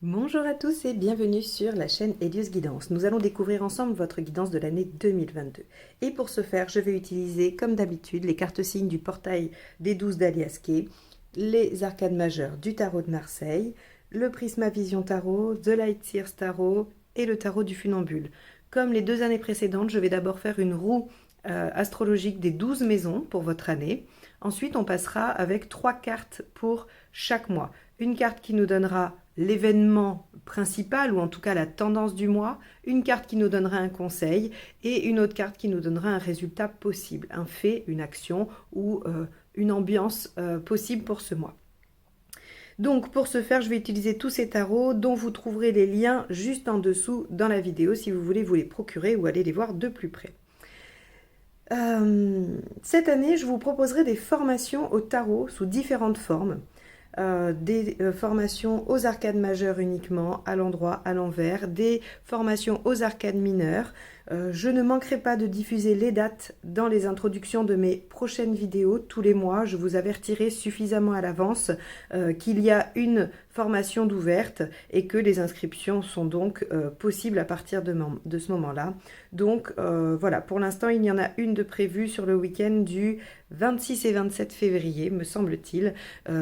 Bonjour à tous et bienvenue sur la chaîne Elios Guidance. Nous allons découvrir ensemble votre guidance de l'année 2022. Et pour ce faire, je vais utiliser comme d'habitude les cartes signes du portail des 12 d'Aliasqué, les arcades majeures du tarot de Marseille, le Prisma Vision Tarot, The Light Seers Tarot et le tarot du funambule. Comme les 2 années précédentes, je vais d'abord faire une roue astrologique des 12 maisons pour votre année. Ensuite, on passera avec 3 cartes pour chaque mois. Une carte qui nous donnera l'événement principal ou en tout cas la tendance du mois, une carte qui nous donnera un conseil et une autre carte qui nous donnera un résultat possible, un fait, une action ou une ambiance possible pour ce mois. Donc pour ce faire, je vais utiliser tous ces tarots dont vous trouverez les liens juste en dessous dans la vidéo si vous voulez vous les procurer ou aller les voir de plus près. Cette année, je vous proposerai des formations au tarot sous différentes formes. Des formations aux arcades majeures uniquement, à l'endroit, à l'envers, des formations aux arcades mineures. Je ne manquerai pas de diffuser les dates dans les introductions de mes prochaines vidéos tous les mois. Je vous avertirai suffisamment à l'avance qu'il y a une formation d'ouverte et que les inscriptions sont donc possibles à partir de ce moment-là. Donc voilà, pour l'instant, il y en a une de prévue sur le week-end du 26 et 27 février, me semble-t-il.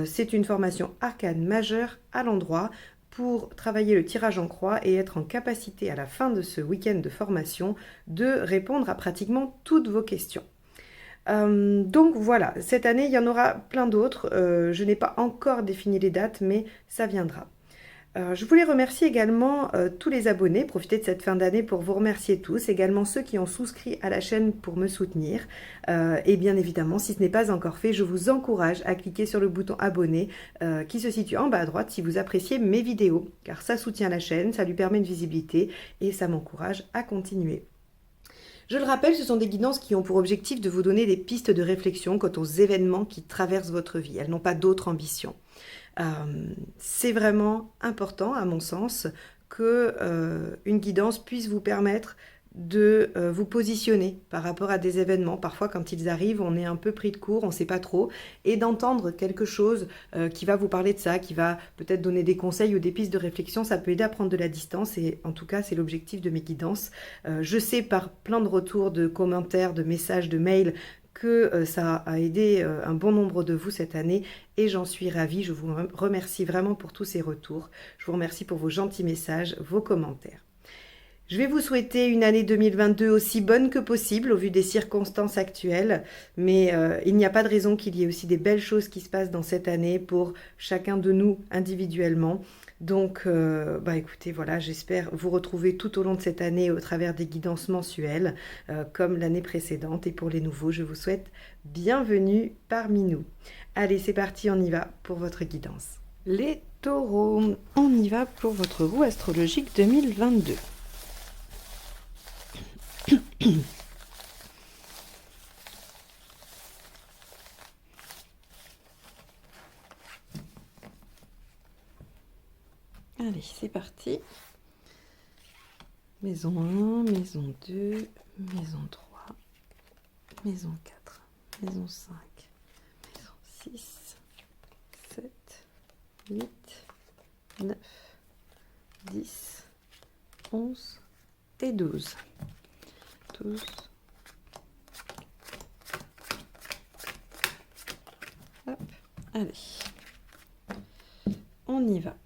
C'est une formation arcane majeure à l'endroit pour travailler le tirage en croix et être en capacité à la fin de ce week-end de formation de répondre à pratiquement toutes vos questions. Donc voilà, cette année il y en aura plein d'autres. Je n'ai pas encore défini les dates, mais ça viendra. Je voulais remercier également tous les abonnés, profiter de cette fin d'année pour vous remercier tous, également ceux qui ont souscrit à la chaîne pour me soutenir. Et bien évidemment, si ce n'est pas encore fait, je vous encourage à cliquer sur le bouton abonner qui se situe en bas à droite si vous appréciez mes vidéos, car ça soutient la chaîne, ça lui permet une visibilité et ça m'encourage à continuer. Je le rappelle, ce sont des guidances qui ont pour objectif de vous donner des pistes de réflexion quant aux événements qui traversent votre vie. Elles n'ont pas d'autre ambition. C'est vraiment important, à mon sens, que une guidance puisse vous permettre de vous positionner par rapport à des événements. Parfois, quand ils arrivent, on est un peu pris de court, on ne sait pas trop, et d'entendre quelque chose qui va vous parler de ça, qui va peut-être donner des conseils ou des pistes de réflexion, ça peut aider à prendre de la distance, et en tout cas, c'est l'objectif de mes guidances. Je sais par plein de retours, de commentaires, de messages, de mails, que ça a aidé un bon nombre de vous cette année et j'en suis ravie. Je vous remercie vraiment pour tous ces retours. Je vous remercie pour vos gentils messages, vos commentaires. Je vais vous souhaiter une année 2022 aussi bonne que possible au vu des circonstances actuelles, mais il n'y a pas de raison qu'il y ait aussi des belles choses qui se passent dans cette année pour chacun de nous individuellement. Donc, écoutez, voilà, j'espère vous retrouver tout au long de cette année au travers des guidances mensuelles, comme l'année précédente. Et pour les nouveaux, je vous souhaite bienvenue parmi nous. Allez, c'est parti, on y va pour votre guidance. Les taureaux, on y va pour votre roue astrologique 2022. Allez, c'est parti. Maison 1, maison 2, maison 3, maison 4, maison 5, maison 6, 7, 8, 9, 10, 11 et 12. 12. Hop, allez. On y va.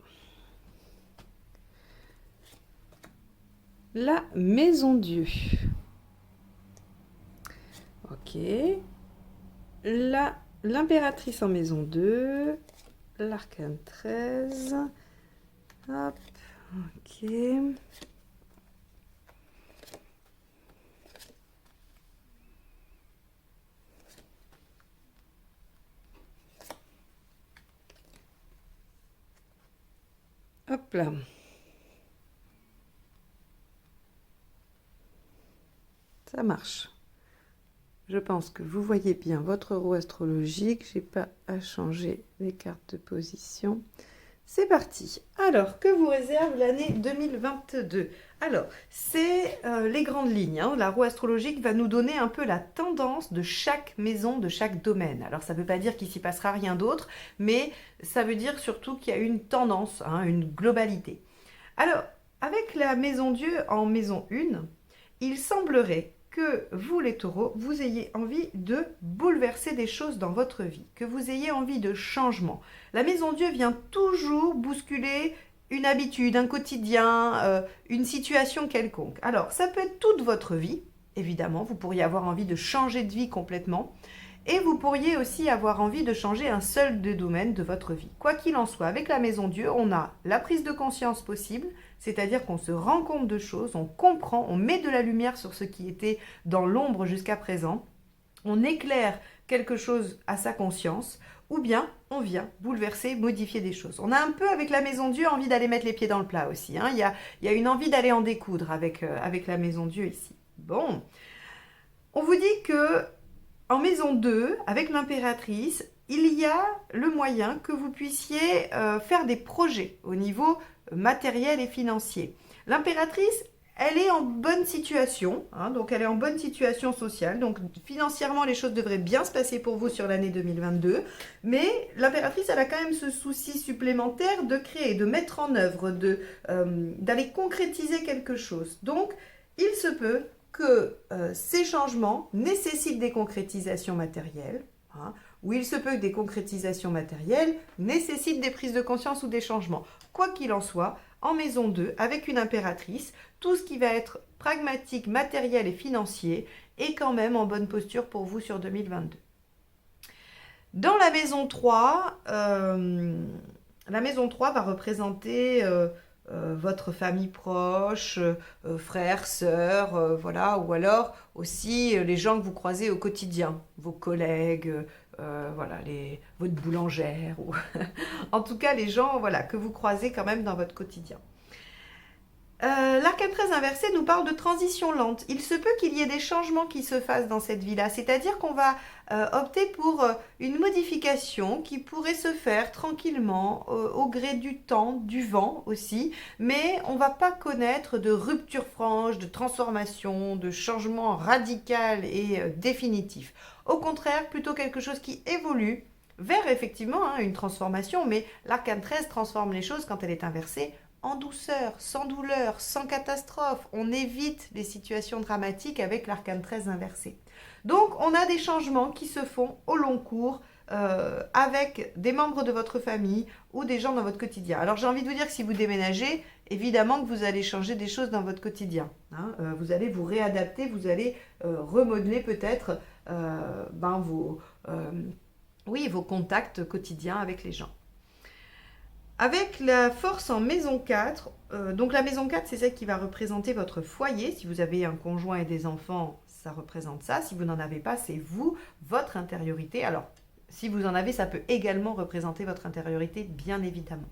La maison Dieu. Ok. L'impératrice en maison 2. L'arcane 13. Hop. Ok. Hop là. Ça marche. Je pense que vous voyez bien votre roue astrologique. Je n'ai pas à changer les cartes de position. C'est parti. Alors, que vous réserve l'année 2022? Alors, c'est les grandes lignes, hein. La roue astrologique va nous donner un peu la tendance de chaque maison, de chaque domaine. Alors, ça ne veut pas dire qu'il s'y passera rien d'autre, mais ça veut dire surtout qu'il y a une tendance, hein, une globalité. Alors, avec la maison Dieu en maison 1, il semblerait que vous, les taureaux, vous ayez envie de bouleverser des choses dans votre vie, que vous ayez envie de changement. La maison Dieu vient toujours bousculer une habitude, un quotidien, une situation quelconque. Alors, ça peut être toute votre vie, évidemment, vous pourriez avoir envie de changer de vie complètement, et vous pourriez aussi avoir envie de changer un seul des domaines de votre vie. Quoi qu'il en soit, avec la maison Dieu, on a la prise de conscience possible, c'est-à-dire qu'on se rend compte de choses, on comprend, on met de la lumière sur ce qui était dans l'ombre jusqu'à présent, on éclaire quelque chose à sa conscience, ou bien on vient bouleverser, modifier des choses. On a un peu avec la maison Dieu envie d'aller mettre les pieds dans le plat aussi, hein. Il y a une envie d'aller en découdre avec la maison Dieu ici. Bon, on vous dit que en maison 2, avec l'impératrice, il y a le moyen que vous puissiez faire des projets au niveau matériel et financier. L'impératrice, elle est en bonne situation, hein, donc elle est en bonne situation sociale, donc financièrement les choses devraient bien se passer pour vous sur l'année 2022, mais l'impératrice, elle a quand même ce souci supplémentaire de créer, de mettre en œuvre, d'aller concrétiser quelque chose. Donc, il se peut que ces changements nécessitent des concrétisations matérielles, hein, ou il se peut que des concrétisations matérielles nécessitent des prises de conscience ou des changements. Quoi qu'il en soit, en maison 2, avec une impératrice, tout ce qui va être pragmatique, matériel et financier est quand même en bonne posture pour vous sur 2022. Dans la maison 3 va représenter votre famille proche, frères, sœurs, voilà, ou alors aussi les gens que vous croisez au quotidien, vos collègues, voilà, votre boulangère, ou en tout cas les gens, voilà, que vous croisez quand même dans votre quotidien. L'arcane 13 inversé nous parle de transition lente. Il se peut qu'il y ait des changements qui se fassent dans cette vie-là, c'est-à-dire qu'on va opter pour une modification qui pourrait se faire tranquillement au gré du temps, du vent aussi, mais on ne va pas connaître de rupture franche, de transformation, de changement radical et définitif. Au contraire, plutôt quelque chose qui évolue vers effectivement une transformation, mais l'arcane 13 transforme les choses quand elle est inversée en douceur, sans douleur, sans catastrophe. On évite les situations dramatiques avec l'arcane 13 inversé. Donc, on a des changements qui se font au long cours avec des membres de votre famille ou des gens dans votre quotidien. Alors, j'ai envie de vous dire que si vous déménagez, évidemment que vous allez changer des choses dans votre quotidien, hein. Vous allez vous réadapter, vous allez remodeler peut-être vos contacts quotidiens avec les gens. Avec la force en maison 4, donc la maison 4, c'est celle qui va représenter votre foyer. Si vous avez un conjoint et des enfants, ça représente ça. Si vous n'en avez pas, c'est vous, votre intériorité. Alors, si vous en avez, ça peut également représenter votre intériorité, bien évidemment.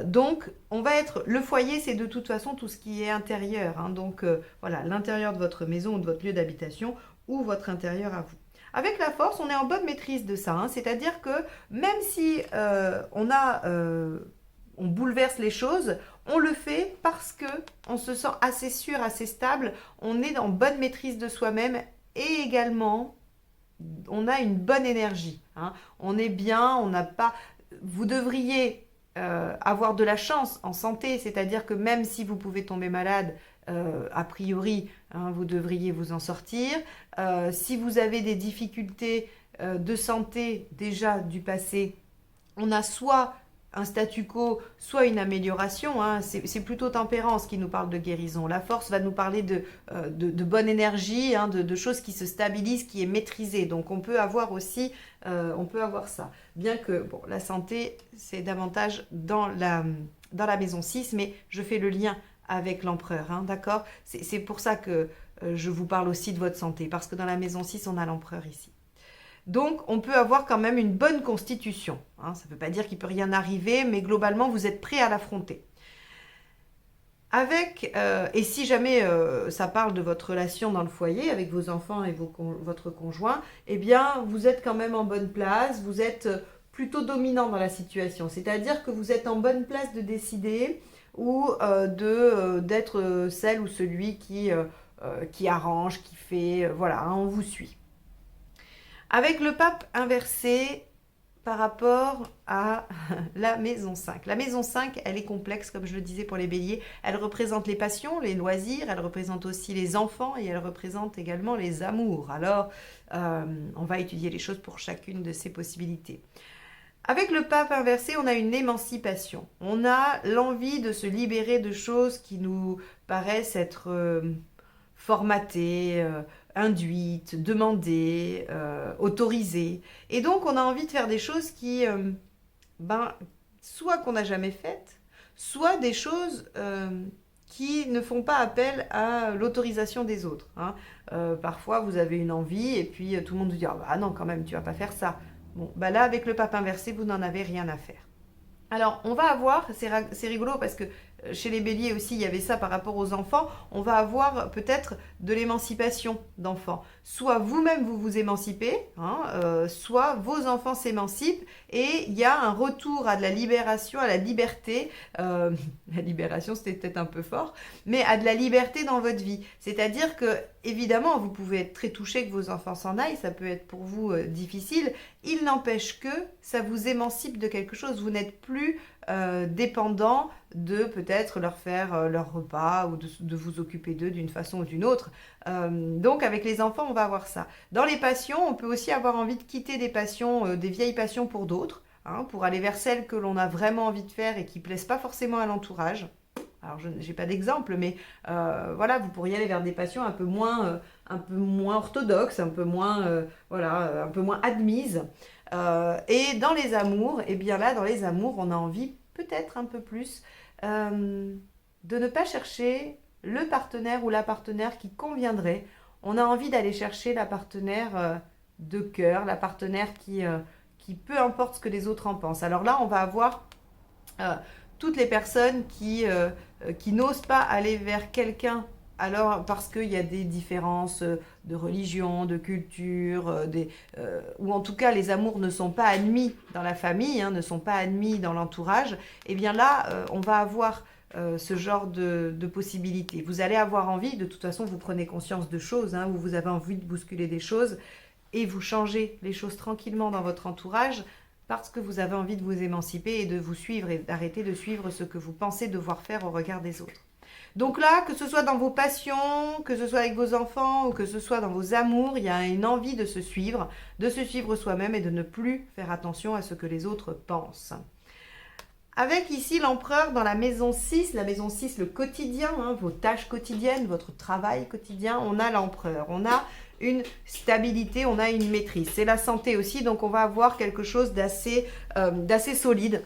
Donc, on va être... Le foyer, c'est de toute façon tout ce qui est intérieur, hein. Donc, voilà, l'intérieur de votre maison ou de votre lieu d'habitation ou votre intérieur à vous. Avec la force, on est en bonne maîtrise de ça, hein. C'est-à-dire que même si on bouleverse les choses, on le fait parce qu'on se sent assez sûr, assez stable, on est en bonne maîtrise de soi-même et également, on a une bonne énergie, hein. On est bien, on n'a pas... Vous devriez avoir de la chance en santé, c'est-à-dire que même si vous pouvez tomber malade, a priori, hein, vous devriez vous en sortir. Si vous avez des difficultés de santé déjà du passé, on a soit un statu quo, soit une amélioration, hein. C'est plutôt Tempérance qui nous parle de guérison. La force va nous parler de bonne énergie, hein, de choses qui se stabilisent, qui est maîtrisée. Donc on peut avoir aussi, on peut avoir ça. Bien que bon, la santé, c'est davantage dans la maison 6, mais je fais le lien avec l'empereur, hein, d'accord? C'est pour ça que je vous parle aussi de votre santé, parce que dans la maison 6, on a l'empereur ici. Donc, on peut avoir quand même une bonne constitution, hein. Ça ne veut pas dire qu'il ne peut rien arriver, mais globalement, vous êtes prêt à l'affronter. Et si jamais ça parle de votre relation dans le foyer avec vos enfants et votre conjoint, eh bien, vous êtes quand même en bonne place, vous êtes plutôt dominant dans la situation. C'est-à-dire que vous êtes en bonne place de décider ou d'être celle ou celui qui arrange, qui fait, voilà, hein, on vous suit. Avec le pape inversé par rapport à la maison 5. La maison 5, elle est complexe, comme je le disais pour les béliers. Elle représente les passions, les loisirs, elle représente aussi les enfants et elle représente également les amours. Alors, on va étudier les choses pour chacune de ces possibilités. Avec le pape inversé, on a une émancipation. On a l'envie de se libérer de choses qui nous paraissent être formatées, induites, demandées, autorisées. Et donc, on a envie de faire des choses qui, soit qu'on n'a jamais faites, soit des choses qui ne font pas appel à l'autorisation des autres. Hein. Parfois, vous avez une envie et puis tout le monde vous dit « Ah non, quand même, tu vas pas faire ça ». Bon, là, avec le pape inversé, vous n'en avez rien à faire. Alors, on va avoir, c'est rigolo parce que chez les béliers aussi, il y avait ça par rapport aux enfants, on va avoir peut-être de l'émancipation d'enfants. Soit vous-même, vous vous émancipez, hein, soit vos enfants s'émancipent et il y a un retour à de la libération, à la liberté. La libération, c'était peut-être un peu fort, mais à de la liberté dans votre vie. C'est-à-dire que, évidemment, vous pouvez être très touché que vos enfants s'en aillent, ça peut être pour vous difficile. Il n'empêche que ça vous émancipe de quelque chose. Vous n'êtes plus dépendant de peut-être leur faire leur repas ou de vous occuper d'eux d'une façon ou d'une autre. Donc avec les enfants, on va avoir ça. Dans les passions, on peut aussi avoir envie de quitter des passions, des vieilles passions pour d'autres, hein, pour aller vers celles que l'on a vraiment envie de faire et qui ne plaisent pas forcément à l'entourage. Alors je n'ai pas d'exemple, mais voilà, vous pourriez aller vers des passions un peu moins orthodoxes, un peu moins, un peu moins admises. Et dans les amours, eh bien là, dans les amours, on a envie peut-être un peu plus de ne pas chercher le partenaire ou la partenaire qui conviendrait. On a envie d'aller chercher la partenaire de cœur, la partenaire qui peu importe ce que les autres en pensent. Alors là, on va avoir toutes les personnes qui n'osent pas aller vers quelqu'un alors parce qu'il y a des différences de religion, de culture, ou en tout cas les amours ne sont pas admis dans la famille, hein, ne sont pas admis dans l'entourage, et bien là on va avoir ce genre de possibilités. Vous allez avoir envie, de toute façon vous prenez conscience de choses, hein, où vous avez envie de bousculer des choses, et vous changez les choses tranquillement dans votre entourage, parce que vous avez envie de vous émanciper et de vous suivre et d'arrêter de suivre ce que vous pensez devoir faire au regard des autres. Donc là, que ce soit dans vos passions, que ce soit avec vos enfants ou que ce soit dans vos amours, il y a une envie de se suivre soi-même et de ne plus faire attention à ce que les autres pensent. Avec ici l'empereur dans la maison 6, le quotidien, hein, vos tâches quotidiennes, votre travail quotidien, on a l'empereur, on a une stabilité, on a une maîtrise. C'est la santé aussi, donc on va avoir quelque chose d'assez solide.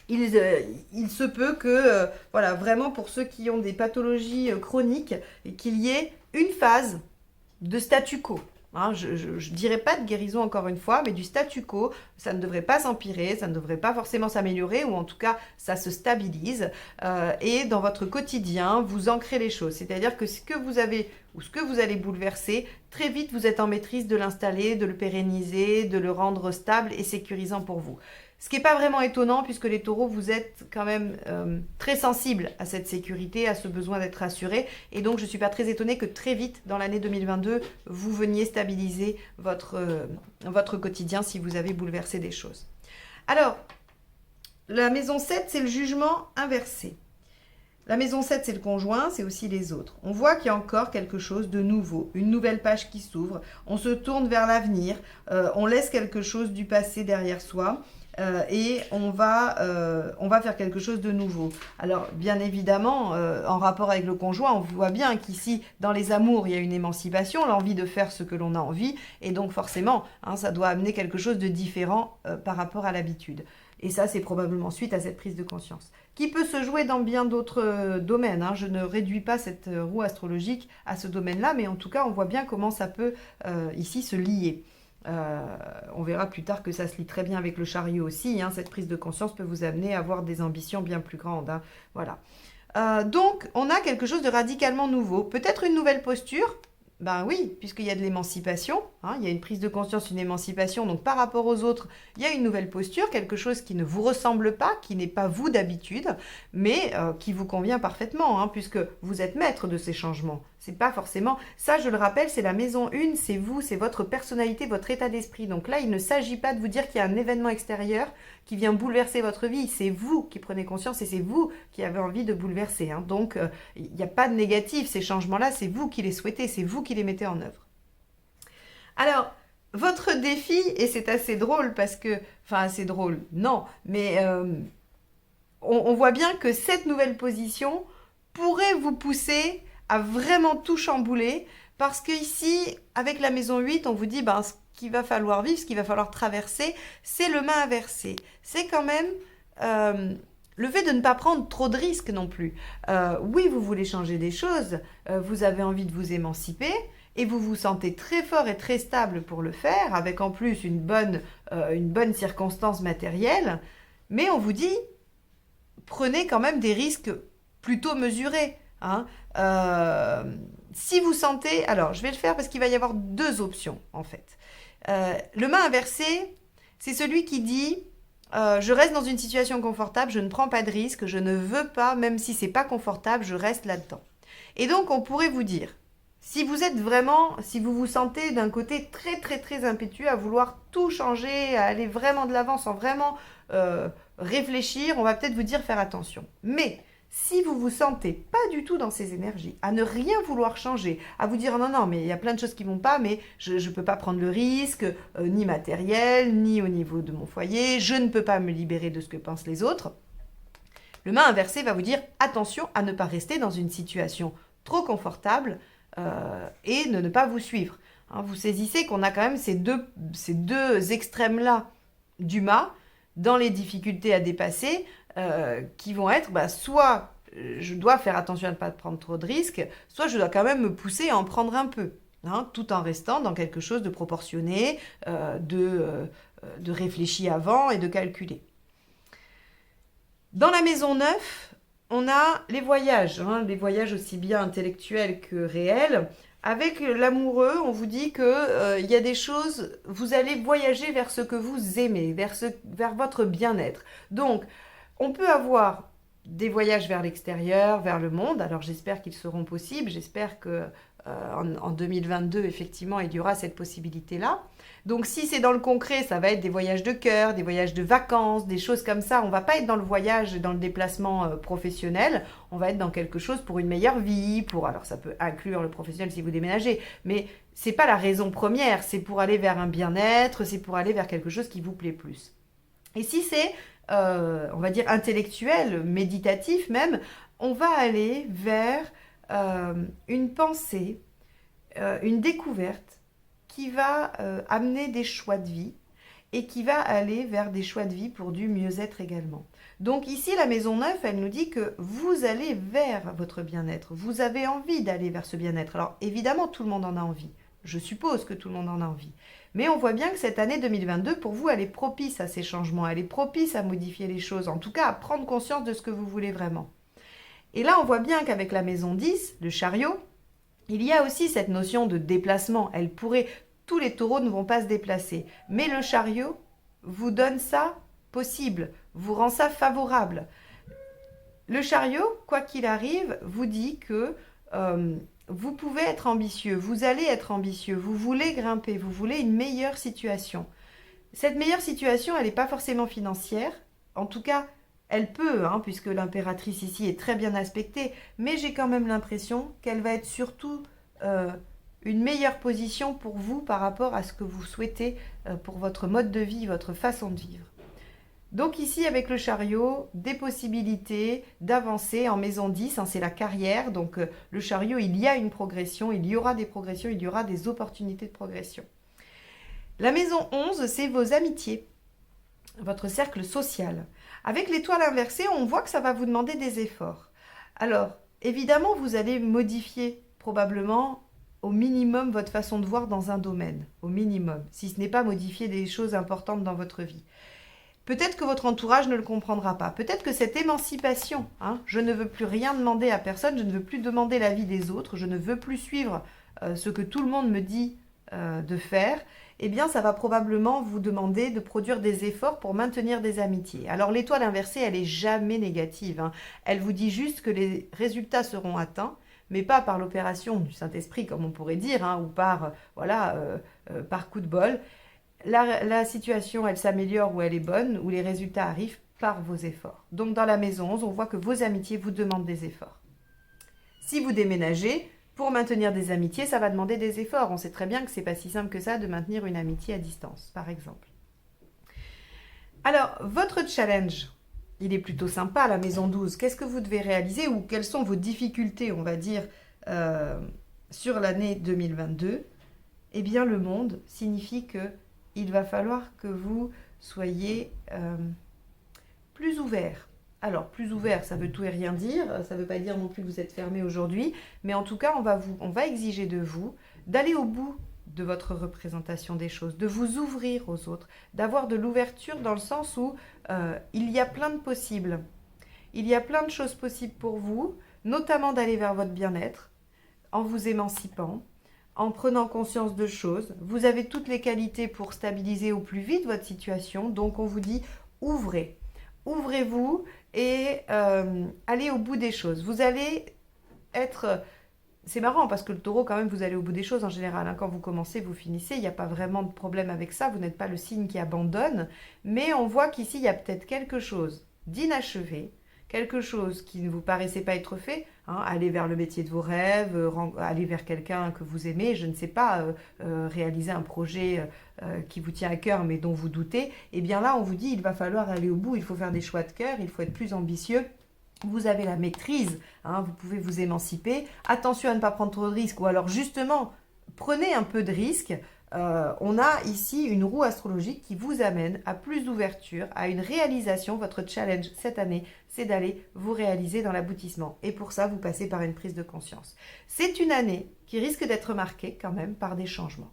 Il se peut que, voilà, vraiment pour ceux qui ont des pathologies chroniques, qu'il y ait une phase de statu quo. Hein, je ne dirais pas de guérison encore une fois, mais du statu quo, ça ne devrait pas s'empirer, ça ne devrait pas forcément s'améliorer, ou en tout cas, ça se stabilise. Et dans votre quotidien, vous ancrez les choses. C'est-à-dire que ce que vous avez ou ce que vous allez bouleverser, très vite, vous êtes en maîtrise de l'installer, de le pérenniser, de le rendre stable et sécurisant pour vous. Ce qui n'est pas vraiment étonnant puisque les taureaux, vous êtes quand même très sensibles à cette sécurité, à ce besoin d'être rassurés. Et donc, je ne suis pas très étonnée que très vite, dans l'année 2022, vous veniez stabiliser votre quotidien si vous avez bouleversé des choses. Alors, la maison 7, c'est le jugement inversé. La maison 7, c'est le conjoint, c'est aussi les autres. On voit qu'il y a encore quelque chose de nouveau, une nouvelle page qui s'ouvre. On se tourne vers l'avenir, on laisse quelque chose du passé derrière soi. Et on va faire quelque chose de nouveau. Alors, bien évidemment, en rapport avec le conjoint, on voit bien qu'ici, dans les amours, il y a une émancipation, l'envie de faire ce que l'on a envie, et donc forcément, hein, ça doit amener quelque chose de différent par rapport à l'habitude. Et ça, c'est probablement suite à cette prise de conscience, qui peut se jouer dans bien d'autres domaines. Hein. Je ne réduis pas cette roue astrologique à ce domaine-là, mais en tout cas, on voit bien comment ça peut ici se lier. On verra plus tard que ça se lie très bien avec le chariot aussi. Hein. Cette prise de conscience peut vous amener à avoir des ambitions bien plus grandes. Hein. Voilà. Donc, on a quelque chose de radicalement nouveau. Peut-être une nouvelle posture. Ben oui, puisqu'il y a de l'émancipation. Il y a une prise de conscience, une émancipation. Donc par rapport aux autres, il y a une nouvelle posture, quelque chose qui ne vous ressemble pas, qui n'est pas vous d'habitude, mais qui vous convient parfaitement, puisque vous êtes maître de ces changements. C'est pas forcément... Ça, je le rappelle, c'est la maison 1, c'est vous, c'est votre personnalité, votre état d'esprit. Donc là, il ne s'agit pas de vous dire qu'il y a un événement extérieur qui vient bouleverser votre vie. C'est vous qui prenez conscience et c'est vous qui avez envie de bouleverser. Donc, il n'y a pas de négatif. Ces changements-là, c'est vous qui les souhaitez, c'est vous qui les mettez en œuvre. Alors, votre défi, et c'est assez drôle parce que... Enfin, assez drôle, non, mais on voit bien que cette nouvelle position pourrait vous pousser à vraiment tout chambouler, parce que ici, avec la maison 8, on vous dit ce qu'il va falloir vivre, ce qu'il va falloir traverser, c'est le main inversé. C'est quand même le fait de ne pas prendre trop de risques non plus. Oui, vous voulez changer des choses, vous avez envie de vous émanciper, et vous vous sentez très fort et très stable pour le faire, avec en plus une bonne circonstance matérielle, mais on vous dit, prenez quand même des risques plutôt mesurés. Si vous sentez... Alors, je vais le faire parce qu'il va y avoir deux options, en fait. Le main inversé, c'est celui qui dit je reste dans une situation confortable, je ne prends pas de risque, je ne veux pas, même si c'est pas confortable, je reste là-dedans. Et donc, on pourrait vous dire, si vous vous sentez d'un côté très, très, très impétueux à vouloir tout changer, à aller vraiment de l'avant sans vraiment réfléchir, on va peut-être vous dire faire attention. Mais... si vous vous sentez pas du tout dans ces énergies, à ne rien vouloir changer, à vous dire non, mais il y a plein de choses qui vont pas, mais je ne peux pas prendre le risque, ni matériel, ni au niveau de mon foyer, je ne peux pas me libérer de ce que pensent les autres. Le main inversé va vous dire attention à ne pas rester dans une situation trop confortable et de ne pas vous suivre. Vous saisissez qu'on a quand même ces deux extrêmes-là du mât dans les difficultés à dépasser, qui vont être soit je dois faire attention à ne pas prendre trop de risques, soit je dois quand même me pousser à en prendre un peu, tout en restant dans quelque chose de proportionné, de réfléchi avant et de calculé. Dans la maison 9, on a les voyages aussi bien intellectuels que réels. Avec l'amoureux, on vous dit que y a des choses, vous allez voyager vers ce que vous aimez, vers votre bien-être. Donc, on peut avoir des voyages vers l'extérieur, vers le monde. Alors j'espère qu'ils seront possibles. J'espère qu'en 2022, effectivement, il y aura cette possibilité-là. Donc si c'est dans le concret, ça va être des voyages de cœur, des voyages de vacances, des choses comme ça. On ne va pas être dans le voyage, dans le déplacement professionnel. On va être dans quelque chose pour une meilleure vie. Alors ça peut inclure le professionnel si vous déménagez. Mais ce n'est pas la raison première. C'est pour aller vers un bien-être. C'est pour aller vers quelque chose qui vous plaît plus. Et si c'est... on va dire intellectuel, méditatif même, on va aller vers une pensée, une découverte qui va amener des choix de vie et qui va aller vers des choix de vie pour du mieux-être également. Donc ici, la maison 9, elle nous dit que vous allez vers votre bien-être, vous avez envie d'aller vers ce bien-être. Alors évidemment, tout le monde en a envie. Je suppose que tout le monde en a envie. Mais on voit bien que cette année 2022, pour vous, elle est propice à ces changements, elle est propice à modifier les choses, en tout cas à prendre conscience de ce que vous voulez vraiment. Et là, on voit bien qu'avec la maison 10, le chariot, il y a aussi cette notion de déplacement. Tous les taureaux ne vont pas se déplacer, mais le chariot vous donne ça possible, vous rend ça favorable. Le chariot, quoi qu'il arrive, vous dit que... vous pouvez être ambitieux, vous allez être ambitieux, vous voulez grimper, vous voulez une meilleure situation. Cette meilleure situation, elle n'est pas forcément financière. En tout cas, elle peut, puisque l'impératrice ici est très bien aspectée, mais j'ai quand même l'impression qu'elle va être surtout une meilleure position pour vous par rapport à ce que vous souhaitez pour votre mode de vie, votre façon de vivre. Donc ici, avec le chariot, des possibilités d'avancer en maison 10, c'est la carrière. Donc le chariot, il y a une progression, il y aura des progressions, il y aura des opportunités de progression. La maison 11, c'est vos amitiés, votre cercle social. Avec l'étoile inversée, on voit que ça va vous demander des efforts. Alors, évidemment, vous allez modifier probablement au minimum votre façon de voir dans un domaine, au minimum, si ce n'est pas modifier des choses importantes dans votre vie. Peut-être que votre entourage ne le comprendra pas. Peut-être que cette émancipation, je ne veux plus rien demander à personne, je ne veux plus demander l'avis des autres, je ne veux plus suivre ce que tout le monde me dit de faire, eh bien, ça va probablement vous demander de produire des efforts pour maintenir des amitiés. Alors, l'étoile inversée, elle n'est jamais négative, hein. Elle vous dit juste que les résultats seront atteints, mais pas par l'opération du Saint-Esprit, comme on pourrait dire, hein, ou par, par coup de bol. La situation, elle s'améliore ou elle est bonne, ou les résultats arrivent par vos efforts. Donc, dans la maison 11, on voit que vos amitiés vous demandent des efforts. Si vous déménagez, pour maintenir des amitiés, ça va demander des efforts. On sait très bien que c'est pas si simple que ça de maintenir une amitié à distance, par exemple. Alors, votre challenge, il est plutôt sympa à la maison 12. Qu'est-ce que vous devez réaliser ou quelles sont vos difficultés, on va dire, sur l'année 2022? Eh bien, le monde signifie que il va falloir que vous soyez plus ouvert. Alors, plus ouvert, ça veut tout et rien dire. Ça ne veut pas dire non plus que vous êtes fermé aujourd'hui. Mais en tout cas, on va exiger de vous d'aller au bout de votre représentation des choses, de vous ouvrir aux autres, d'avoir de l'ouverture dans le sens où il y a plein de possibles. Il y a plein de choses possibles pour vous, notamment d'aller vers votre bien-être, en vous émancipant, en prenant conscience de choses. Vous avez toutes les qualités pour stabiliser au plus vite votre situation. Donc, on vous dit, ouvrez. Ouvrez-vous et allez au bout des choses. Vous allez être... C'est marrant parce que le taureau, quand même, vous allez au bout des choses en général, hein. Quand vous commencez, vous finissez. Il n'y a pas vraiment de problème avec ça. Vous n'êtes pas le signe qui abandonne. Mais on voit qu'ici, il y a peut-être quelque chose d'inachevé, quelque chose qui ne vous paraissait pas être fait, hein. Aller vers le métier de vos rêves, aller vers quelqu'un que vous aimez, je ne sais pas, réaliser un projet qui vous tient à cœur mais dont vous doutez. Et bien là, on vous dit, il va falloir aller au bout, il faut faire des choix de cœur, il faut être plus ambitieux. Vous avez la maîtrise, hein, vous pouvez vous émanciper. Attention à ne pas prendre trop de risques, ou alors justement, prenez un peu de risques. On a ici une roue astrologique qui vous amène à plus d'ouverture, à une réalisation. Votre challenge cette année, c'est d'aller vous réaliser dans l'aboutissement. Et pour ça, vous passez par une prise de conscience. C'est une année qui risque d'être marquée quand même par des changements.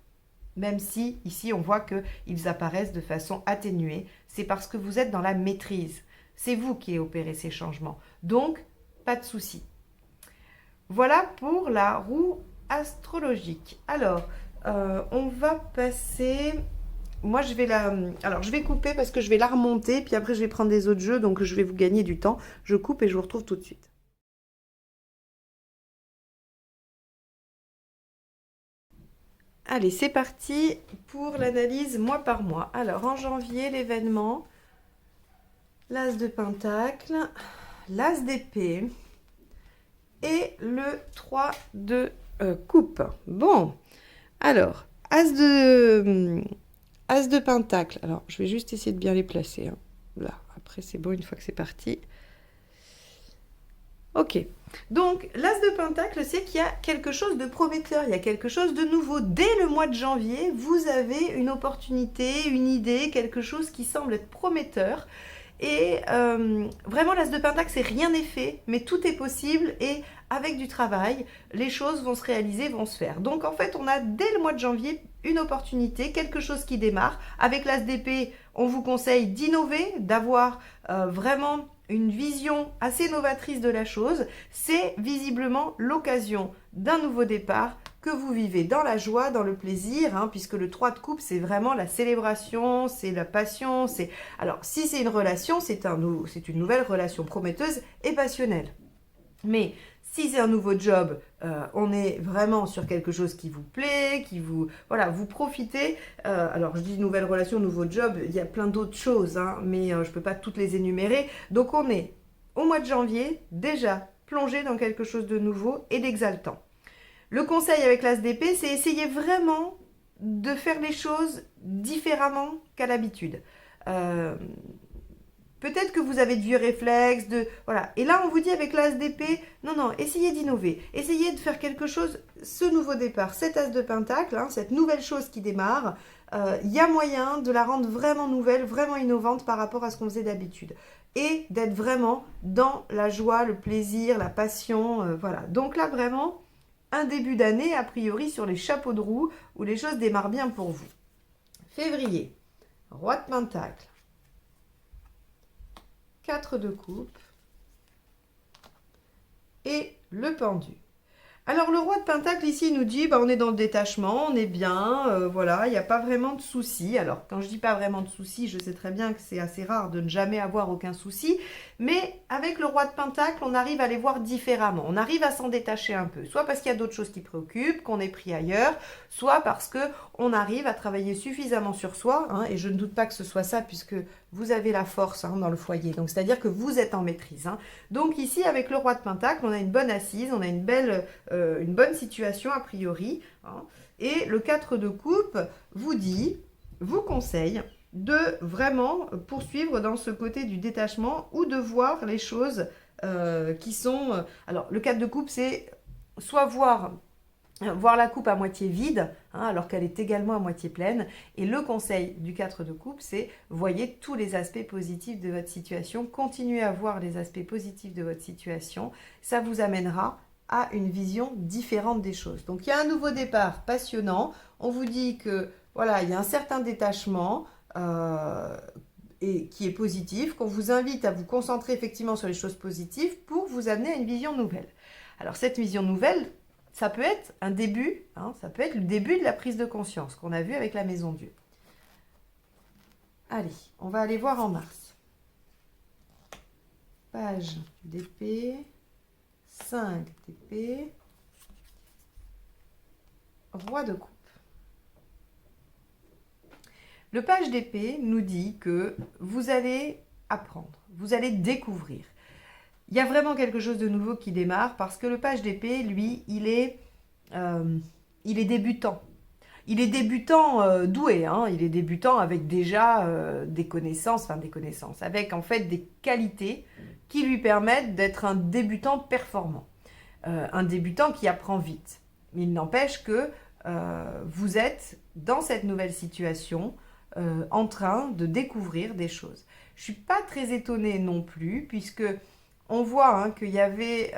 Même si ici, on voit qu'ils apparaissent de façon atténuée. C'est parce que vous êtes dans la maîtrise. C'est vous qui opérez ces changements. Donc, pas de souci. Voilà pour la roue astrologique. Alors, on va passer... Moi, je vais Alors, je vais couper parce que je vais la remonter. Puis après, je vais prendre des autres jeux. Donc, je vais vous gagner du temps. Je coupe et je vous retrouve tout de suite. Allez, c'est parti pour l'analyse mois par mois. Alors, en janvier, l'événement... L'As de Pentacle, l'As d'épée et le 3 de coupe. Bon, alors, As de Pentacle. Alors, je vais juste essayer de bien les placer, hein. Là, après c'est bon une fois que c'est parti. Ok, donc l'As de Pentacle, c'est qu'il y a quelque chose de prometteur, il y a quelque chose de nouveau. Dès le mois de janvier, vous avez une opportunité, une idée, quelque chose qui semble être prometteur. Et vraiment, l'As de Pentacle, c'est rien n'est fait, mais tout est possible et avec du travail, les choses vont se réaliser, vont se faire. Donc en fait, on a dès le mois de janvier une opportunité, quelque chose qui démarre. Avec l'As d'épée, on vous conseille d'innover, d'avoir vraiment une vision assez novatrice de la chose. C'est visiblement l'occasion d'un nouveau départ que vous vivez dans la joie, dans le plaisir, hein, puisque le 3 de coupe, c'est vraiment la célébration, c'est la passion. Alors, si c'est une relation, c'est une nouvelle relation prometteuse et passionnelle. Mais si c'est un nouveau job, on est vraiment sur quelque chose qui vous plaît, voilà, vous profitez. Alors, je dis nouvelle relation, nouveau job, il y a plein d'autres choses, hein, mais je ne peux pas toutes les énumérer. Donc, on est au mois de janvier, déjà plongé dans quelque chose de nouveau et d'exaltant. Le conseil avec l'As d'épée, c'est essayer vraiment de faire les choses différemment qu'à l'habitude. Peut-être que vous avez de vieux réflexes, voilà. Et là, on vous dit avec l'As d'épée, non, essayez d'innover. Essayez de faire quelque chose, ce nouveau départ, cet As de Pentacle, hein, cette nouvelle chose qui démarre, il y a moyen de la rendre vraiment nouvelle, vraiment innovante par rapport à ce qu'on faisait d'habitude. Et d'être vraiment dans la joie, le plaisir, la passion, voilà. Donc là, vraiment... un début d'année, a priori, sur les chapeaux de roue, où les choses démarrent bien pour vous. Février, Roi de Pentacle, 4 de coupe et le pendu. Alors le roi de Pentacle ici nous dit, on est dans le détachement, on est bien, voilà, il n'y a pas vraiment de soucis. Alors quand je dis pas vraiment de soucis, je sais très bien que c'est assez rare de ne jamais avoir aucun souci, mais avec le roi de Pentacle, on arrive à les voir différemment, on arrive à s'en détacher un peu, soit parce qu'il y a d'autres choses qui préoccupent, qu'on est pris ailleurs, soit parce que on arrive à travailler suffisamment sur soi, hein, et je ne doute pas que ce soit ça puisque vous avez la force dans le foyer, donc c'est-à-dire que vous êtes en maîtrise. Donc ici avec le roi de Pentacle, on a une bonne assise, on a une bonne situation a priori. Et le 4 de coupe vous conseille de vraiment poursuivre dans ce côté du détachement ou de voir les choses qui sont... alors le 4 de coupe, c'est soit voir la coupe à moitié vide, alors qu'elle est également à moitié pleine. Et le conseil du 4 de coupe, c'est voyez tous les aspects positifs de votre situation, continuez à voir les aspects positifs de votre situation, ça vous amènera à une vision différente des choses. Donc il y a un nouveau départ passionnant, on vous dit que voilà, il y a un certain détachement et qui est positif, qu'on vous invite à vous concentrer effectivement sur les choses positives pour vous amener à une vision nouvelle. Alors cette vision nouvelle, ça peut être un début, ça peut être le début de la prise de conscience qu'on a vu avec la Maison Dieu. Allez, on va aller voir en Mars. Page d'épée, 5 d'épée, roi de coupe. Le page d'épée nous dit que vous allez apprendre, vous allez découvrir. Il y a vraiment quelque chose de nouveau qui démarre parce que le page d'épée, lui, il est débutant. Il est débutant doué, il est débutant avec déjà des connaissances, avec en fait des qualités qui lui permettent d'être un débutant performant. Un débutant qui apprend vite. Mais il n'empêche que vous êtes dans cette nouvelle situation en train de découvrir des choses. Je ne suis pas très étonnée non plus, puisque on voit qu'il y avait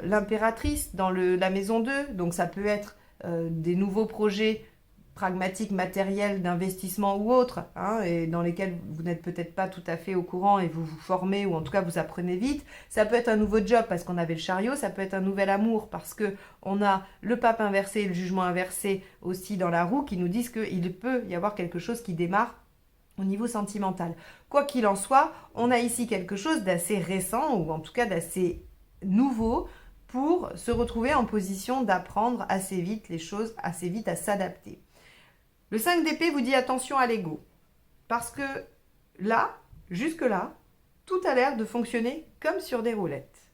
l'impératrice dans la maison 2, donc ça peut être des nouveaux projets pragmatiques, matériels, d'investissement ou autres, et dans lesquels vous n'êtes peut-être pas tout à fait au courant et vous vous formez, ou en tout cas vous apprenez vite. Ça peut être un nouveau job parce qu'on avait le chariot, ça peut être un nouvel amour parce qu'on a le pape inversé et le jugement inversé aussi dans la roue qui nous disent qu'il peut y avoir quelque chose qui démarre au niveau sentimental. Quoi qu'il en soit, on a ici quelque chose d'assez récent, ou en tout cas d'assez nouveau, pour se retrouver en position d'apprendre assez vite les choses, assez vite à s'adapter. Le 5 d'épée vous dit attention à l'ego. Parce que là, jusque-là, tout a l'air de fonctionner comme sur des roulettes.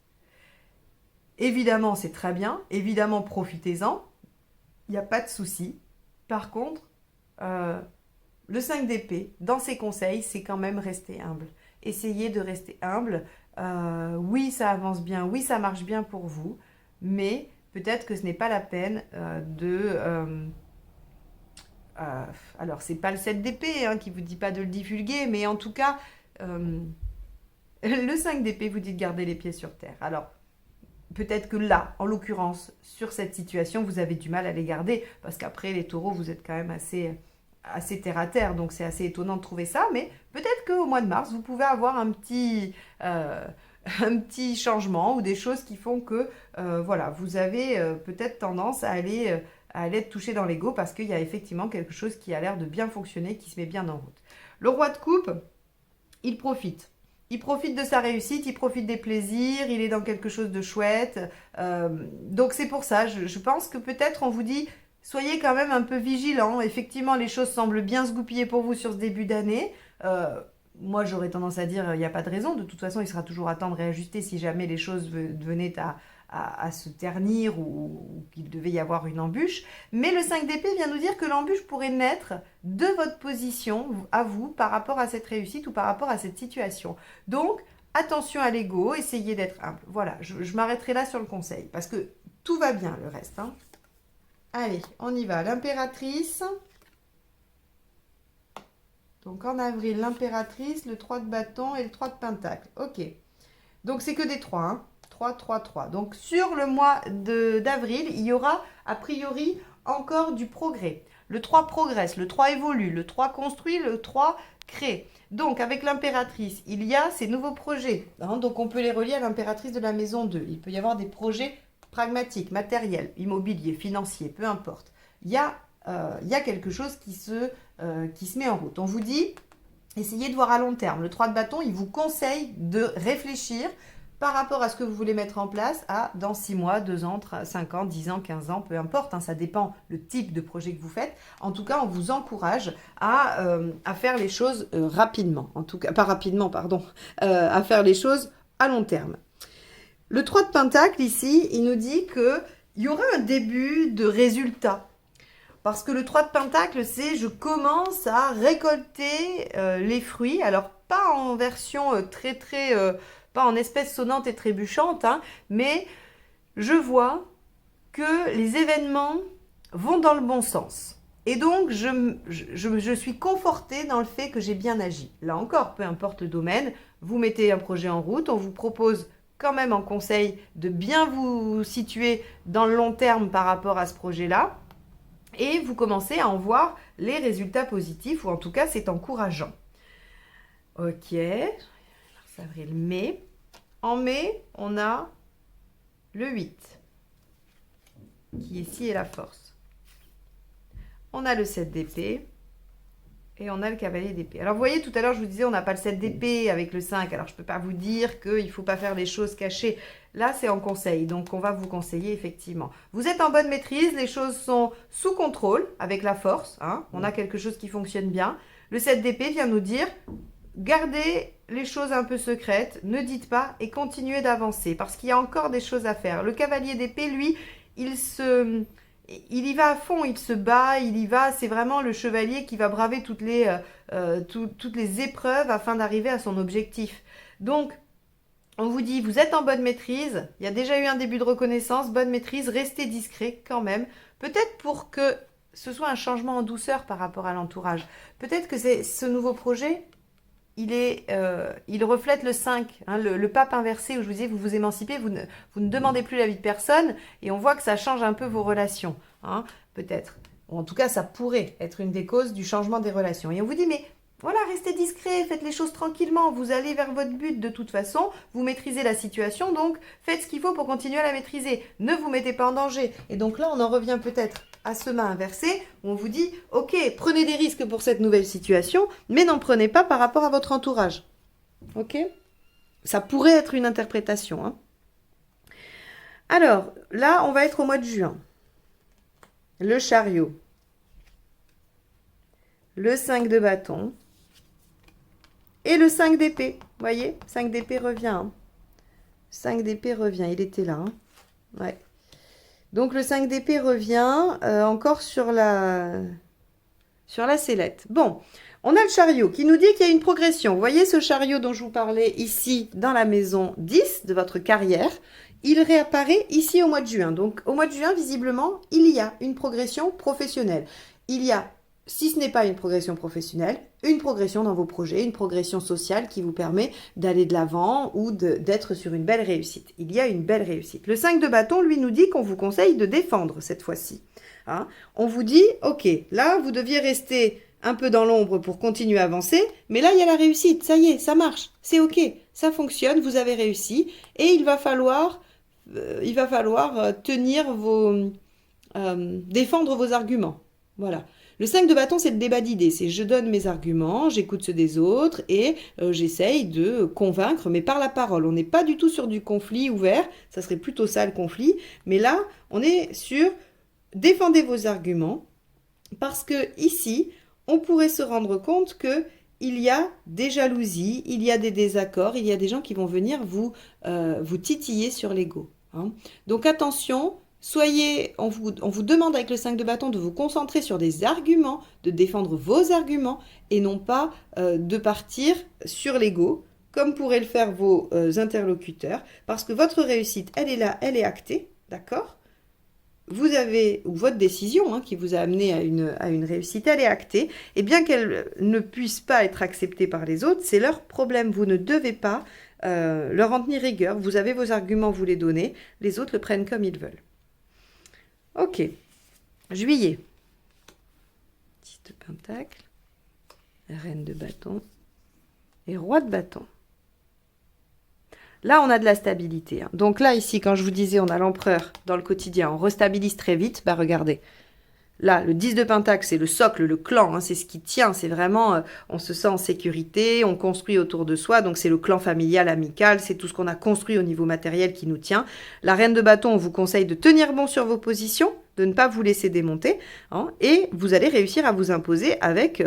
Évidemment, c'est très bien. Évidemment, profitez-en. Il n'y a pas de souci. Par contre, le 5 d'épée, dans ses conseils, c'est quand même rester humble. Essayez de rester humble. Oui, ça avance bien. Oui, ça marche bien pour vous. Mais peut-être que ce n'est pas la peine alors, c'est pas le 7 d'épée qui vous dit pas de le divulguer, mais en tout cas, le 5 d'épée vous dit de garder les pieds sur terre. Alors, peut-être que là, en l'occurrence, sur cette situation, vous avez du mal à les garder, parce qu'après, les taureaux, vous êtes quand même assez terre à terre, donc c'est assez étonnant de trouver ça, mais peut-être qu'au mois de mars, vous pouvez avoir un petit changement ou des choses qui font que, voilà, vous avez peut-être tendance à aller être touché dans l'ego parce qu'il y a effectivement quelque chose qui a l'air de bien fonctionner, qui se met bien en route. Le roi de coupe, il profite. Il profite de sa réussite, il profite des plaisirs, il est dans quelque chose de chouette. Donc c'est pour ça, je pense que peut-être on vous dit, soyez quand même un peu vigilants. Effectivement, les choses semblent bien se goupiller pour vous sur ce début d'année. Moi, j'aurais tendance à dire, il n'y a pas de raison. De toute façon, il sera toujours à temps de réajuster si jamais les choses venaient à se ternir ou qu'il devait y avoir une embûche. Mais le 5 d'épée vient nous dire que l'embûche pourrait naître de votre position à vous par rapport à cette réussite ou par rapport à cette situation. Donc, attention à l'ego, essayez d'être humble. Voilà, je m'arrêterai là sur le conseil parce que tout va bien le reste. Allez, on y va. L'impératrice. Donc en avril, l'impératrice, le 3 de bâton et le 3 de pentacle. Ok. Donc c'est que des 3, 3, 3, 3. Donc sur le mois d'avril, il y aura a priori encore du progrès. Le 3 progresse, le 3 évolue, le 3 construit, le 3 crée. Donc avec l'impératrice, il y a ces nouveaux projets. Donc on peut les relier à l'impératrice de la maison 2. Il peut y avoir des projets pragmatique, matériel, immobilier, financier, peu importe. Il y a quelque chose qui se met en route. On vous dit, essayez de voir à long terme. Le 3 de bâton, il vous conseille de réfléchir par rapport à ce que vous voulez mettre en place dans 6 mois, 2 ans, 5 ans, 10 ans, 15 ans, peu importe, hein, ça dépend le type de projet que vous faites. En tout cas, on vous encourage à faire les choses rapidement. En tout cas, pas rapidement, pardon, à faire les choses à long terme. Le 3 de Pentacle, ici, il nous dit qu'il y aura un début de résultat. Parce que le 3 de Pentacle, c'est je commence à récolter les fruits. Alors, pas en version pas en espèce sonnante et trébuchante, hein, mais je vois que les événements vont dans le bon sens. Et donc, je suis confortée dans le fait que j'ai bien agi. Là encore, peu importe le domaine, vous mettez un projet en route, on vous propose quand même en conseil de bien vous situer dans le long terme par rapport à ce projet-là. Et vous commencez à en voir les résultats positifs, ou en tout cas, c'est encourageant. Ok, mars, avril, mai. En mai, on a le 8, qui ici est la force. On a le 7 d'épée, et on a le cavalier d'épée. Alors, vous voyez, tout à l'heure, je vous disais, on n'a pas le 7 d'épée avec le 5. Alors, je ne peux pas vous dire qu'il ne faut pas faire les choses cachées. Là, c'est en conseil. Donc, on va vous conseiller, effectivement. Vous êtes en bonne maîtrise. Les choses sont sous contrôle avec la force. Hein. On a quelque chose qui fonctionne bien. Le 7 d'épée vient nous dire, gardez les choses un peu secrètes. Ne dites pas et continuez d'avancer. Parce qu'il y a encore des choses à faire. Le cavalier d'épée, lui, il y va à fond, il se bat, il y va. C'est vraiment le chevalier qui va braver toutes les épreuves afin d'arriver à son objectif. Donc, on vous dit, vous êtes en bonne maîtrise. Il y a déjà eu un début de reconnaissance, bonne maîtrise. Restez discret quand même. Peut-être pour que ce soit un changement en douceur par rapport à l'entourage. Peut-être que ce nouveau projet, il reflète le 5, hein, le pape inversé, où je vous disais, vous vous émancipez, vous ne demandez plus l'avis de personne, et on voit que ça change un peu vos relations, hein, peut-être. Ou en tout cas, ça pourrait être une des causes du changement des relations. Et on vous dit, mais voilà, restez discret, faites les choses tranquillement, vous allez vers votre but de toute façon, vous maîtrisez la situation, donc faites ce qu'il faut pour continuer à la maîtriser. Ne vous mettez pas en danger. Et donc là, on en revient peut-être à ce mât inversé, où on vous dit, ok, prenez des risques pour cette nouvelle situation, mais n'en prenez pas par rapport à votre entourage. Ok? Ça pourrait être une interprétation. Hein. Alors, là, on va être au mois de juin. Le chariot. Le 5 de bâton. Et le 5 d'épée. Vous voyez? 5 d'épée revient. Hein. 5 d'épée revient. Il était là. Hein. Ouais. Donc, le 5 d'épée revient encore sur la sellette. Bon, on a le chariot qui nous dit qu'il y a une progression. Vous voyez ce chariot dont je vous parlais ici dans la maison 10 de votre carrière? Il réapparaît ici au mois de juin. Donc, au mois de juin, visiblement, il y a une progression professionnelle. Il y a, si ce n'est pas une progression professionnelle, une progression dans vos projets, une progression sociale qui vous permet d'aller de l'avant ou d'être sur une belle réussite. Il y a une belle réussite. Le 5 de bâton, lui, nous dit qu'on vous conseille de défendre cette fois-ci. Hein? On vous dit, ok, là, vous deviez rester un peu dans l'ombre pour continuer à avancer, mais là, il y a la réussite, ça y est, ça marche, c'est ok, ça fonctionne, vous avez réussi, et il va falloir défendre vos arguments. Voilà. Le 5 de bâton, c'est le débat d'idées. C'est je donne mes arguments, j'écoute ceux des autres et j'essaye de convaincre, mais par la parole. On n'est pas du tout sur du conflit ouvert, ça serait plutôt ça le conflit. Mais là, on est sur défendez vos arguments parce que ici, on pourrait se rendre compte que il y a des jalousies, il y a des désaccords, il y a des gens qui vont venir vous titiller sur l'ego. Hein. Donc attention, on vous demande avec le 5 de bâton de vous concentrer sur des arguments, de défendre vos arguments et non pas de partir sur l'ego, comme pourraient le faire vos interlocuteurs, parce que votre réussite, elle est là, elle est actée, d'accord ? Vous avez, ou votre décision qui vous a amené à une réussite, elle est actée, et bien qu'elle ne puisse pas être acceptée par les autres, c'est leur problème. Vous ne devez pas leur en tenir rigueur. Vous avez vos arguments, vous les donnez, les autres le prennent comme ils veulent. Ok, juillet. 10 de pentacle, reine de bâton et roi de bâton. Là, on a de la stabilité. Hein. Donc là, ici, quand je vous disais, on a l'empereur dans le quotidien, on restabilise très vite. Bah, regardez. Là, le 10 de Pentacle, c'est le socle, le clan, hein, c'est ce qui tient. C'est vraiment, on se sent en sécurité, on construit autour de soi. Donc, c'est le clan familial, amical, c'est tout ce qu'on a construit au niveau matériel qui nous tient. La reine de bâton, on vous conseille de tenir bon sur vos positions, de ne pas vous laisser démonter. Hein, et vous allez réussir à vous imposer avec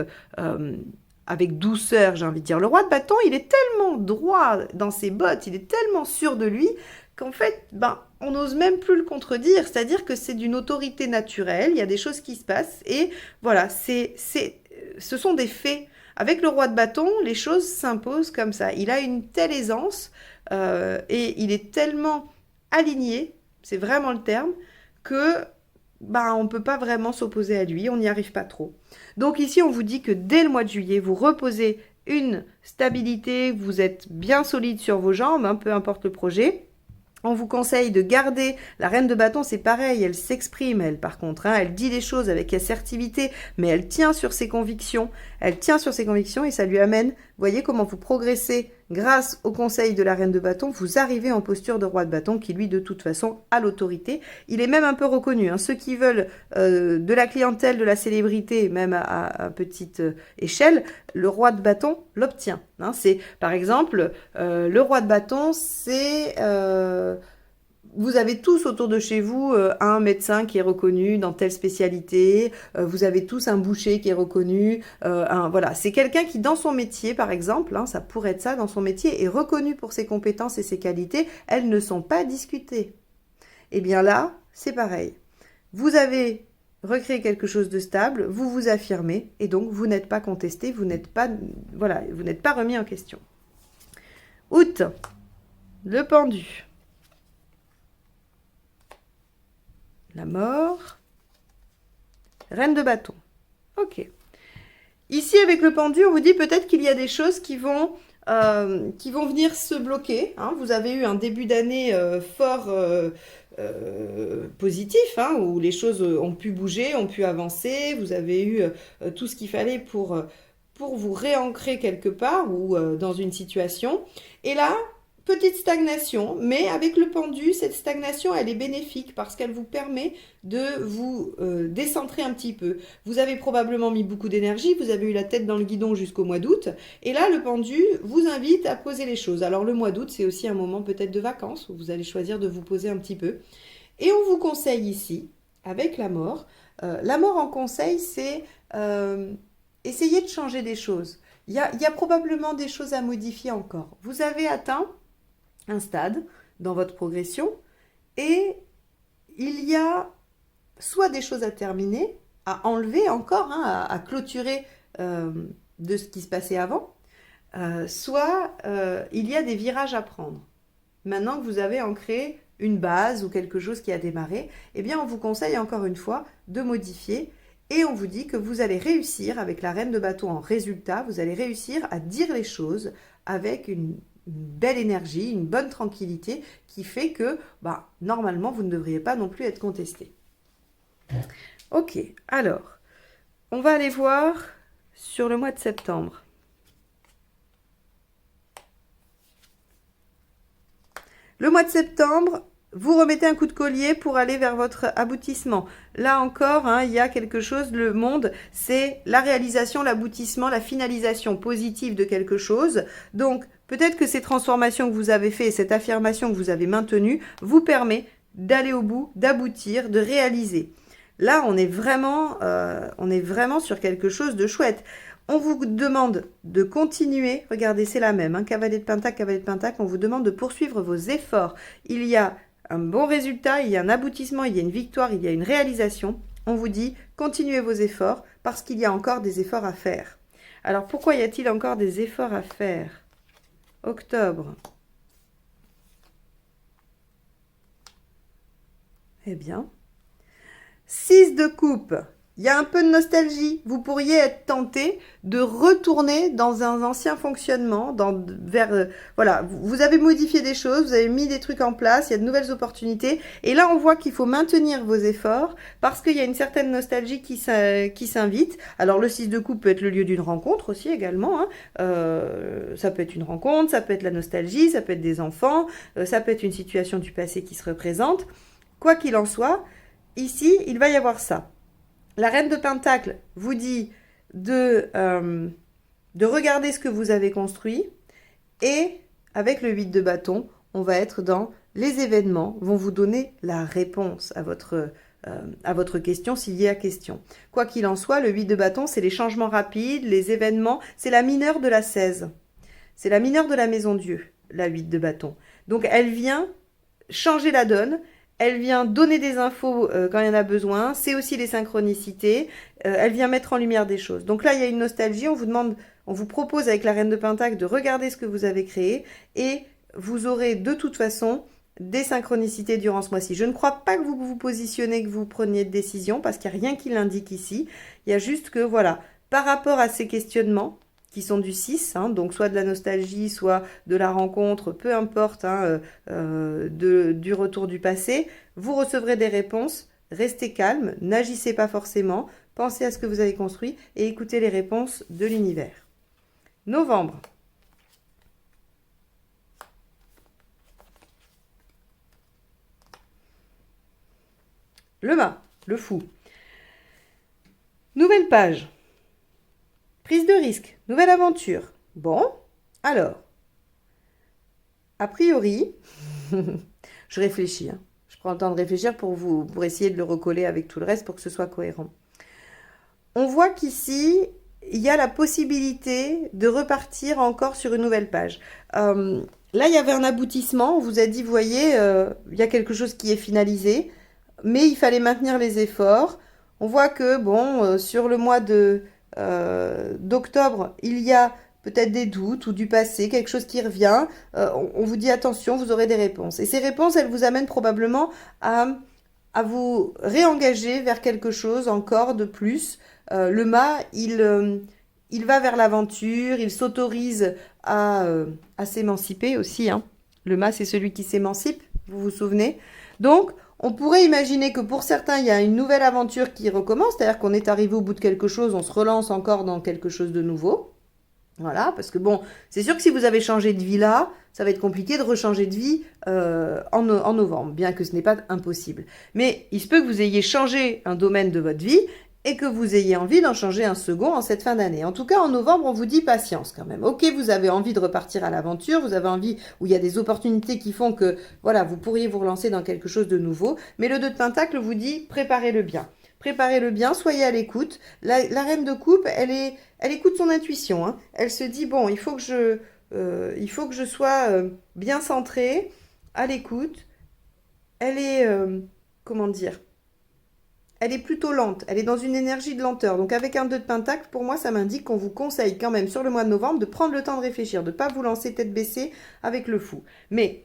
douceur, j'ai envie de dire. Le roi de bâton, il est tellement droit dans ses bottes, il est tellement sûr de lui qu'en fait, on n'ose même plus le contredire. C'est-à-dire que c'est d'une autorité naturelle, il y a des choses qui se passent et voilà, ce sont des faits. Avec le roi de bâton, les choses s'imposent comme ça. Il a une telle aisance et il est tellement aligné, c'est vraiment le terme, que on ne peut pas vraiment s'opposer à lui, on n'y arrive pas trop. Donc ici, on vous dit que dès le mois de juillet, vous reposez une stabilité, vous êtes bien solide sur vos jambes, hein, peu importe le projet. On vous conseille de garder, la reine de bâton c'est pareil, elle s'exprime elle par contre, hein, elle dit les choses avec assertivité, mais elle tient sur ses convictions, et ça lui amène, voyez comment vous progressez grâce au conseil de la reine de bâton, vous arrivez en posture de roi de bâton qui lui de toute façon a l'autorité, il est même un peu reconnu, hein. Ceux qui veulent de la clientèle, de la célébrité, même à petite échelle, le roi de bâton l'obtient. Hein. C'est par exemple, le roi de bâton c'est... vous avez tous autour de chez vous un médecin qui est reconnu dans telle spécialité, vous avez tous un boucher qui est reconnu, voilà, c'est quelqu'un qui dans son métier par exemple, hein, ça pourrait être ça, dans son métier est reconnu pour ses compétences et ses qualités, elles ne sont pas discutées. Et bien là, c'est pareil. Vous avez recréé quelque chose de stable, vous vous affirmez et donc vous n'êtes pas contesté, vous n'êtes pas, voilà, vous n'êtes pas remis en question. Août, le pendu. La mort, reine de bâton. Ok. Ici, avec le pendu, on vous dit peut-être qu'il y a des choses qui vont venir se bloquer. Hein. Vous avez eu un début d'année fort positif, hein, où les choses ont pu bouger, ont pu avancer. Vous avez eu tout ce qu'il fallait pour vous réancrer quelque part ou dans une situation. Et là, petite stagnation, mais avec le pendu, cette stagnation, elle est bénéfique parce qu'elle vous permet de vous décentrer un petit peu. Vous avez probablement mis beaucoup d'énergie, vous avez eu la tête dans le guidon jusqu'au mois d'août, et là, le pendu vous invite à poser les choses. Alors, le mois d'août, c'est aussi un moment peut-être de vacances, où vous allez choisir de vous poser un petit peu. Et on vous conseille ici, avec la mort en conseil, c'est essayer de changer des choses. Il y a probablement des choses à modifier encore. Vous avez atteint un stade dans votre progression et il y a soit des choses à terminer, à enlever encore, hein, à clôturer de ce qui se passait avant, soit il y a des virages à prendre. Maintenant que vous avez ancré une base ou quelque chose qui a démarré, eh bien on vous conseille encore une fois de modifier et on vous dit que vous allez réussir avec la reine de bâton en résultat, vous allez réussir à dire les choses avec une belle énergie, une bonne tranquillité qui fait que normalement vous ne devriez pas non plus être contesté. Ok, alors on va aller voir sur le mois de septembre. Le mois de septembre, vous remettez un coup de collier pour aller vers votre aboutissement. Là encore, hein, il y a quelque chose, le monde, c'est la réalisation, l'aboutissement, la finalisation positive de quelque chose. Donc, peut-être que ces transformations que vous avez faites, cette affirmation que vous avez maintenue, vous permet d'aller au bout, d'aboutir, de réaliser. Là, on est vraiment sur quelque chose de chouette. On vous demande de continuer, regardez, c'est la même, hein, cavalier de pentacle, on vous demande de poursuivre vos efforts. Il y a un bon résultat, il y a un aboutissement, il y a une victoire, il y a une réalisation. On vous dit, continuez vos efforts parce qu'il y a encore des efforts à faire. Alors, pourquoi y a-t-il encore des efforts à faire? Octobre. Eh bien, 6 de coupe. il y a un peu de nostalgie. Vous pourriez être tenté de retourner dans un ancien fonctionnement, voilà, vous avez modifié des choses, vous avez mis des trucs en place, il y a de nouvelles opportunités. Et là, on voit qu'il faut maintenir vos efforts parce qu'il y a une certaine nostalgie qui s'invite. Alors, le 6 de coupe peut être le lieu d'une rencontre aussi également. Hein. Ça peut être une rencontre, ça peut être la nostalgie, ça peut être des enfants, ça peut être une situation du passé qui se représente. Quoi qu'il en soit, ici, il va y avoir ça. La reine de Pentacle vous dit de regarder ce que vous avez construit et avec le 8 de bâton, on va être dans les événements vont vous donner la réponse à votre question s'il y a question. Quoi qu'il en soit, le 8 de bâton, c'est les changements rapides, les événements, c'est la mineure de la 16. C'est la mineure de la maison Dieu, la 8 de bâton. Donc elle vient changer la donne. Elle vient donner des infos quand il y en a besoin. C'est aussi les synchronicités. Elle vient mettre en lumière des choses. Donc là, il y a une nostalgie. On vous propose avec la Reine de Pentacle de regarder ce que vous avez créé. Et vous aurez de toute façon des synchronicités durant ce mois-ci. Je ne crois pas que vous vous positionnez, que vous preniez de décision, parce qu'il n'y a rien qui l'indique ici. Il y a juste que, voilà, par rapport à ces questionnements, qui sont du 6, hein, donc soit de la nostalgie, soit de la rencontre, peu importe, hein, du retour du passé, vous recevrez des réponses, restez calme, n'agissez pas forcément, pensez à ce que vous avez construit et écoutez les réponses de l'univers. Novembre. Le mât, le fou. Nouvelle page. Prise de risque, nouvelle aventure. Bon, alors, a priori, je réfléchis. Hein. Je prends le temps de réfléchir pour essayer de le recoller avec tout le reste pour que ce soit cohérent. On voit qu'ici, il y a la possibilité de repartir encore sur une nouvelle page. Là, il y avait un aboutissement. On vous a dit, vous voyez, il y a quelque chose qui est finalisé, mais il fallait maintenir les efforts. On voit que, bon, sur le mois d'octobre, il y a peut-être des doutes ou du passé, quelque chose qui revient. On vous dit attention, vous aurez des réponses. Et ces réponses, elles vous amènent probablement à vous réengager vers quelque chose encore de plus. Le mât, il va vers l'aventure, il s'autorise à s'émanciper aussi. Hein. Le mât, c'est celui qui s'émancipe, vous vous souvenez. Donc, on pourrait imaginer que pour certains, il y a une nouvelle aventure qui recommence, c'est-à-dire qu'on est arrivé au bout de quelque chose, on se relance encore dans quelque chose de nouveau. Voilà, parce que bon, c'est sûr que si vous avez changé de vie là, ça va être compliqué de rechanger de vie en novembre, bien que ce n'est pas impossible. Mais il se peut que vous ayez changé un domaine de votre vie et que vous ayez envie d'en changer un second en cette fin d'année. En tout cas, en novembre, on vous dit patience quand même. Ok, vous avez envie de repartir à l'aventure, vous avez envie où il y a des opportunités qui font que, voilà, vous pourriez vous relancer dans quelque chose de nouveau. Mais le 2 de Pentacle vous dit préparez-le bien. Préparez-le bien, soyez à l'écoute. La reine de coupe, elle écoute son intuition. Hein. Elle se dit, bon, il faut que je sois bien centrée, à l'écoute. Elle est, comment dire, elle est plutôt lente. Elle est dans une énergie de lenteur. Donc avec un 2 de Pentacle, pour moi, ça m'indique qu'on vous conseille quand même sur le mois de novembre de prendre le temps de réfléchir, de ne pas vous lancer tête baissée avec le fou. Mais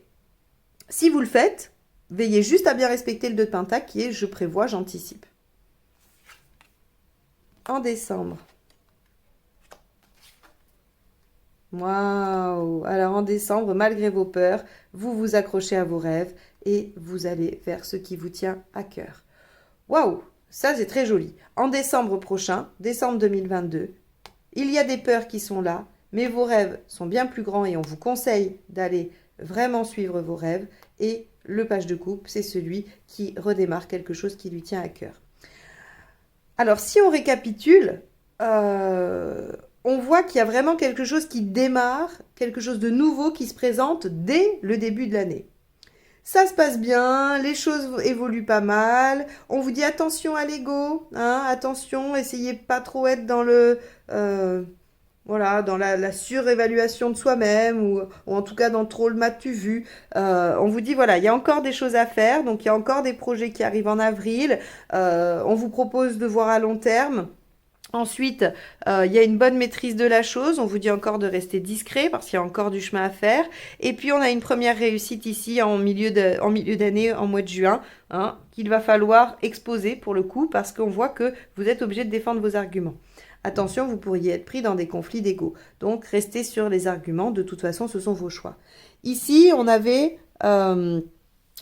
si vous le faites, veillez juste à bien respecter le 2 de Pentacle qui est « je prévois, j'anticipe ». En décembre. Waouh! Alors en décembre, malgré vos peurs, vous vous accrochez à vos rêves et vous allez vers ce qui vous tient à cœur. Waouh! Ça, c'est très joli. En décembre prochain, décembre 2022, il y a des peurs qui sont là, mais vos rêves sont bien plus grands et on vous conseille d'aller vraiment suivre vos rêves. Et le page de coupe, c'est celui qui redémarre quelque chose qui lui tient à cœur. Alors, si on récapitule, on voit qu'il y a vraiment quelque chose qui démarre, quelque chose de nouveau qui se présente dès le début de l'année. Ça se passe bien, les choses évoluent pas mal. On vous dit attention à l'ego, hein, attention, essayez pas trop être dans dans la surévaluation de soi-même ou en tout cas dans trop le m'as-tu vu. On vous dit voilà, il y a encore des choses à faire, donc il y a encore des projets qui arrivent en avril. On vous propose de voir à long terme. Ensuite, il y a une bonne maîtrise de la chose. On vous dit encore de rester discret parce qu'il y a encore du chemin à faire. Et puis, on a une première réussite ici en milieu d'année, en mois de juin, hein, qu'il va falloir exposer pour le coup parce qu'on voit que vous êtes obligé de défendre vos arguments. Attention, vous pourriez être pris dans des conflits d'ego. Donc, restez sur les arguments. De toute façon, ce sont vos choix. Ici, on avait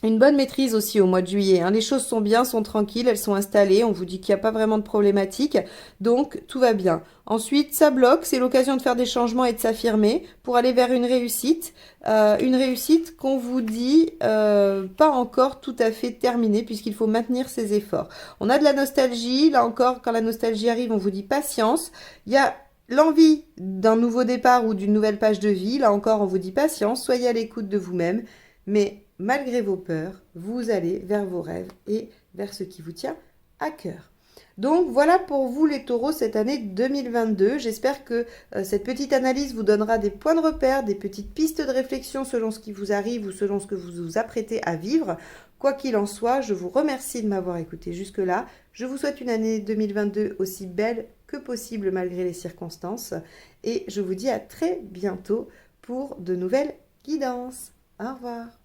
une bonne maîtrise aussi au mois de juillet, hein. Les choses sont bien, sont tranquilles, elles sont installées. On vous dit qu'il n'y a pas vraiment de problématique. Donc, tout va bien. Ensuite, ça bloque. C'est l'occasion de faire des changements et de s'affirmer pour aller vers une réussite. Une réussite qu'on vous dit pas encore tout à fait terminée puisqu'il faut maintenir ses efforts. On a de la nostalgie. Là encore, quand la nostalgie arrive, on vous dit patience. Il y a l'envie d'un nouveau départ ou d'une nouvelle page de vie. Là encore, on vous dit patience. Soyez à l'écoute de vous-même. Mais malgré vos peurs, vous allez vers vos rêves et vers ce qui vous tient à cœur. Donc voilà pour vous les taureaux cette année 2022. J'espère que cette petite analyse vous donnera des points de repère, des petites pistes de réflexion selon ce qui vous arrive ou selon ce que vous vous apprêtez à vivre. Quoi qu'il en soit, je vous remercie de m'avoir écouté jusque-là. Je vous souhaite une année 2022 aussi belle que possible malgré les circonstances. Et je vous dis à très bientôt pour de nouvelles guidances. Au revoir.